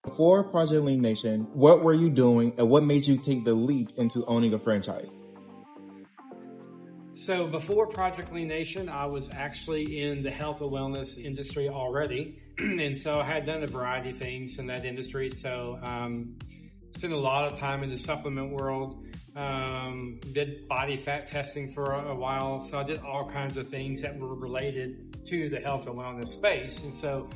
Before Project Lean Nation, what were you doing and what made you take the leap into owning a franchise? So before Project Lean Nation, I was actually in the health and wellness industry already. And so I had done a variety of things in that industry. So spent a lot of time in the supplement world, did body fat testing for a while. So I did all kinds of things that were related to the health and wellness space. And so,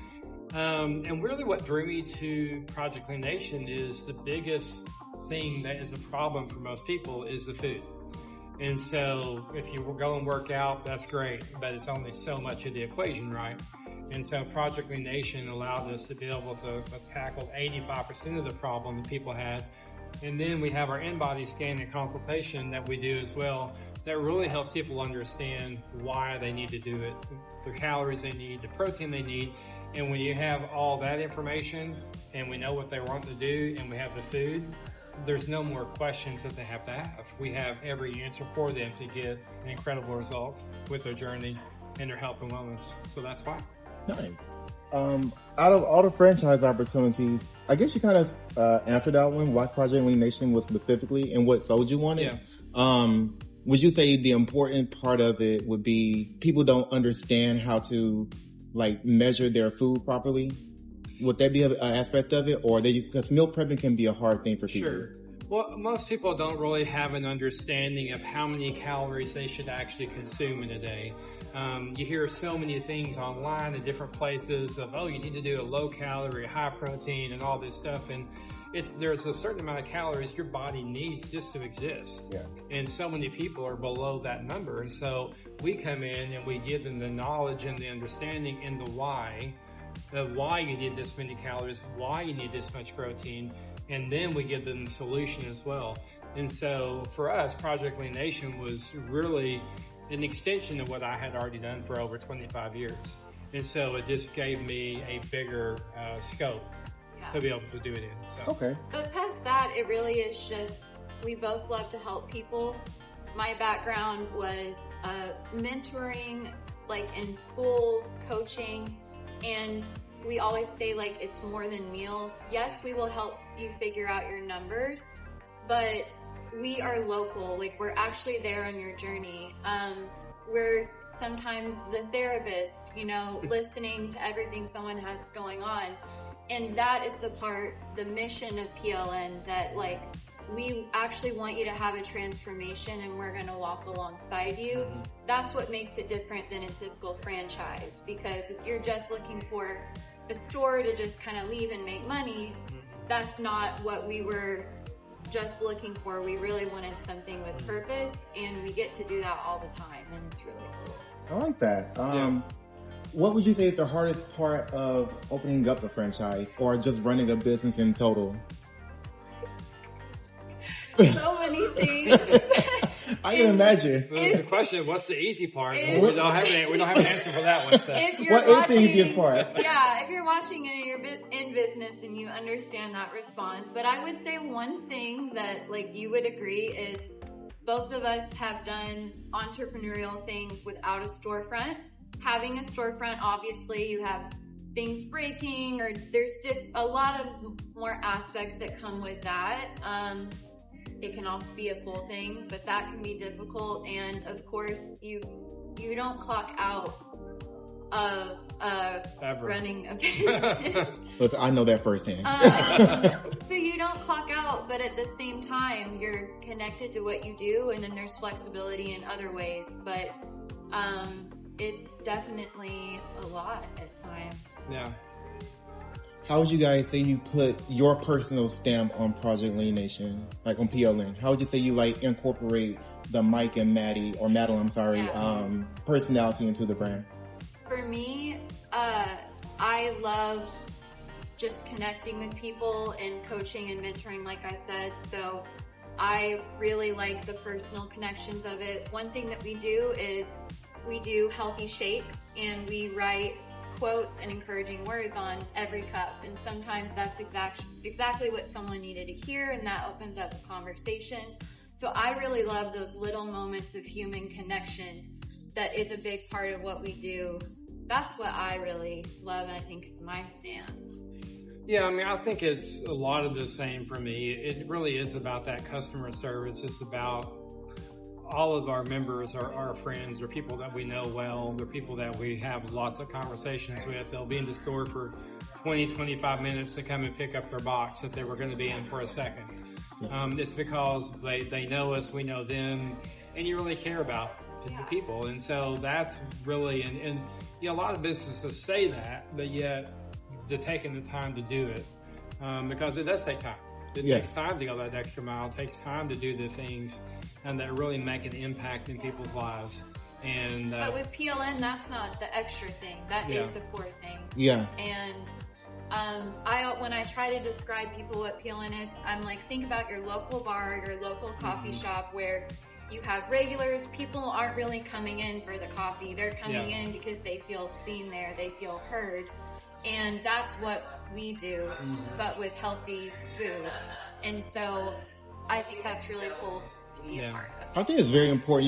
and really what drew me to Project Lean Nation is the biggest thing that is a problem for most people is the food. And so if you go and work out, that's great, but it's only so much of the equation, right? And so Project Lean Nation allowed us to be able to tackle 85% of the problem that people had. And then we have our in-body scan and consultation that we do as well that really helps people understand why they need to do it, the calories they need, the protein they need. And when you have all that information and we know what they want to do and we have the food, there's no more questions that they have to have. We have every answer for them to get incredible results with their journey and their health and wellness. So that's why. Nice. Out of all the franchise opportunities, I guess you kind of answered that one, why Project Lean Nation was specifically and what sold you on it. Yeah. Would you say the important part of it would be people don't understand how to like measure their food properly? Would that be an aspect of it, or because meal prepping can be a hard thing for people? Sure. Well, most people don't really have an understanding of how many calories they should actually consume in a day. You hear so many things online in different places of, oh, you need to do a low calorie, high protein and all this stuff. And there's a certain amount of calories your body needs just to exist. Yeah. And so many people are below that number. And so we come in and we give them the knowledge and the understanding and the why of why you need this many calories, why you need this much protein, and then we give them the solution as well. And so for us, Project Lean Nation was really an extension of what I had already done for over 25 years. And so it just gave me a bigger scope to be able to do it in. So. Okay. But past that, it really is just, we both love to help people. My background was mentoring, like in schools, coaching, and we always say like it's more than meals. Yes, we will help you figure out your numbers, but we are local. Like we're actually there on your journey. We're sometimes the therapist, you know, listening to everything someone has going on. And that is the mission of PLN, that like we actually want you to have a transformation and we're going to walk alongside you. That's what makes it different than a typical franchise, because if you're just looking for a store to just kind of leave and make money, that's not what we were just looking for. We really wanted something with purpose, and we get to do that all the time, and it's really cool. I like that. What would you say is the hardest part of opening up a franchise or just running a business in total? So many things. I can imagine. The question is, what's the easy part? We don't have an answer for that one. So. What is the easiest part? Yeah, if you're watching and you're in business and you understand that response. But I would say one thing that like you would agree is both of us have done entrepreneurial things without a storefront. Having a storefront, obviously you have things breaking, or there's a lot of more aspects that come with that. It can also be a cool thing, but that can be difficult. And of course, you don't clock out of running a business. Listen, I know that firsthand. So you don't clock out, but at the same time, you're connected to what you do, and then there's flexibility in other ways. But it's definitely a lot at times. Yeah. How would you guys say you put your personal stamp on Project Lean Nation, like on PLN? How would you say you like incorporate the Mike and Maddie, or Madeline, I'm sorry, personality into the brand? For me, I love just connecting with people and coaching and mentoring, like I said. So I really like the personal connections of it. One thing that we do is we do healthy shakes, and we write quotes and encouraging words on every cup. And sometimes that's exactly what someone needed to hear, and that opens up a conversation. So I really love those little moments of human connection. That is a big part of what we do. That's what I really love, and I think is my stamp. Yeah, I mean, I think it's a lot of the same for me. It really is about that customer service. It's about all of our members are our friends. They're people that we know well. They're people that we have lots of conversations with. They'll be in the store for 20, 25 minutes to come and pick up their box if they were going to be in for a second. It's because they know us, we know them, and you really care about the people. And so that's really, and you know, a lot of businesses say that, but yet they're taking the time to do it, because it does take time. It takes time to go that extra mile. It takes time to do the things and that really make an impact in people's lives. And but with PLN, that's not the extra thing. That is the core thing. Yeah. And when I try to describe people what PLN is, I'm like, think about your local bar, your local coffee shop where you have regulars. People aren't really coming in for the coffee. They're coming in because they feel seen there. They feel heard. And that's what we do, but with healthy food. And so I think that's really cool to be a part of. I think it's very important.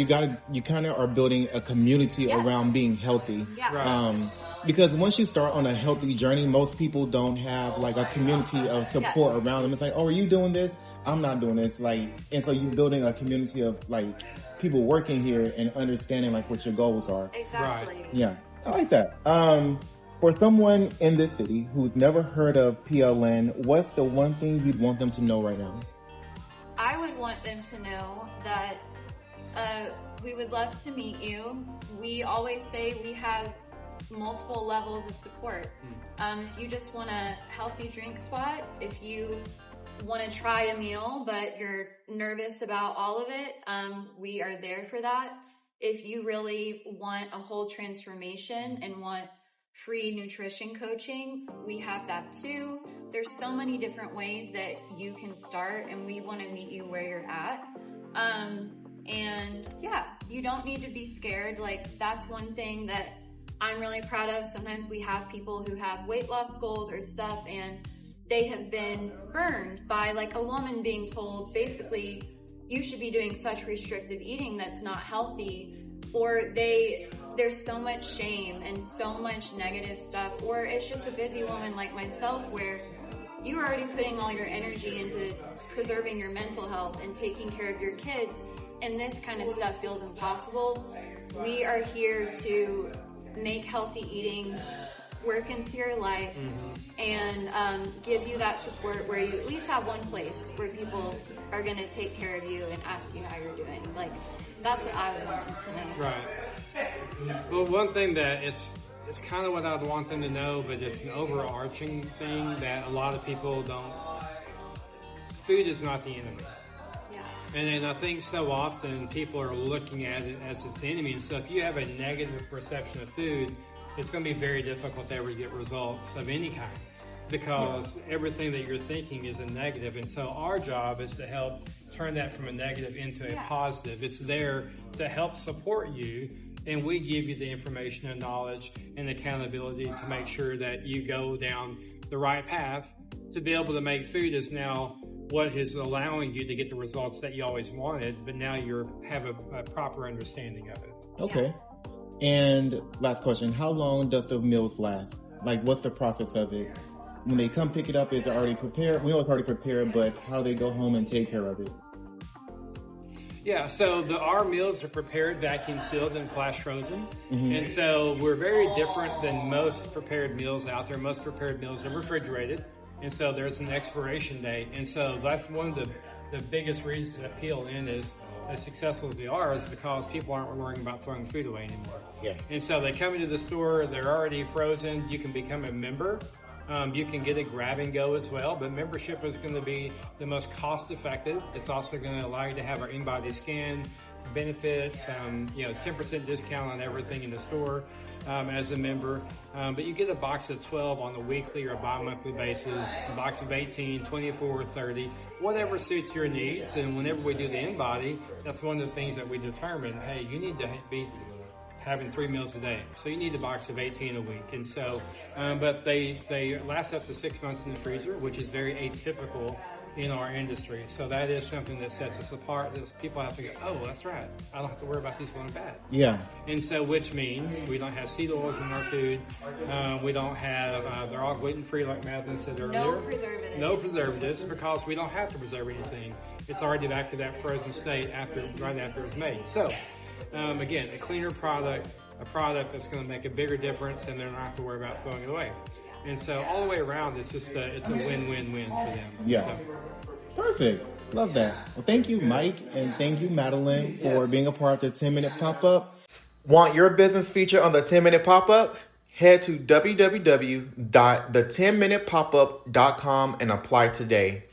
You kind of are building a community around being healthy. Yeah. Right. Because once you start on a healthy journey, most people don't have like a community of support around them. It's like, oh, are you doing this? I'm not doing this. Like, and so you're building a community of like people working here and understanding like what your goals are. Exactly. Right. Yeah, I like that. For someone in this city who's never heard of PLN, what's the one thing you'd want them to know right now? I would want them to know that we would love to meet you. We always say we have multiple levels of support. If you just want a healthy drink spot, if you want to try a meal but you're nervous about all of it, we are there for that. If you really want a whole transformation and want free nutrition coaching, we have that too. There's so many different ways that you can start, and we want to meet you where you're at. And yeah, you don't need to be scared. Like, that's one thing that I'm really proud of. Sometimes we have people who have weight loss goals or stuff, and they have been burned by like a woman being told, basically, you should be doing such restrictive eating that's not healthy, or there's so much shame and so much negative stuff, or it's just a busy woman like myself where you're already putting all your energy into preserving your mental health and taking care of your kids, and this kind of stuff feels impossible. We are here to make healthy eating work into your life and give you that support where you at least have one place where people are going to take care of you and ask you how you're doing. Like, that's what I would want them to know. Right. Well, one thing that it's kind of what I'd want them to know, but it's an overarching thing that a lot of people don't. Food is not the enemy. Yeah. And I think so often people are looking at it as its enemy. And so if you have a negative perception of food, it's going to be very difficult to ever get results of any kind, because everything that you're thinking is a negative. And so our job is to help turn that from a negative into a positive. It's there to help support you, and we give you the information and knowledge and accountability to make sure that you go down the right path to be able to make food is now what is allowing you to get the results that you always wanted, but now you have a proper understanding of it. Okay. And last question, how long does the meals last? Like, what's the process of it? When they come pick it up, is it already prepared? We know it's already prepared, but how they go home and take care of it? Yeah, so our meals are prepared, vacuum sealed, and flash frozen. And so we're very different than most prepared meals out there. Most prepared meals are refrigerated, and so there's an expiration date. And so that's one of the biggest reasons that PLN is as successful as we are, is because people aren't worrying about throwing food away anymore. Yeah. And so they come into the store, they're already frozen. You can become a member. You can get a grab and go as well, but membership is going to be the most cost effective. It's also going to allow you to have our in-body scan benefits, 10% discount on everything in the store as a member. But you get a box of 12 on a weekly or bi-monthly basis, a box of 18, 24, 30, whatever suits your needs. And whenever we do the in-body, that's one of the things that we determine, hey, you need to be having 3 meals a day. So you need a box of 18 a week. And so, but they last up to 6 months in the freezer, which is very atypical in our industry. So that is something that sets us apart. That people have to go, oh, that's right. I don't have to worry about these going bad. Yeah. And so, which means we don't have seed oils in our food. We don't have, they're all gluten-free, like Madeline said earlier. No preservatives. No preservatives, because we don't have to preserve anything. It's already back to that frozen state right after it was made. So, again, a cleaner product, a product that's going to make a bigger difference, and they're not have to worry about throwing it away. And so all the way around, it's a win-win-win for them. Yeah. So. Perfect. Love that. Well, thank you, Mike, and thank you, Madeline, for being a part of the 10-minute pop-up. Want your business featured on the 10-minute pop-up? Head to www.the10minutepopup.com and apply today.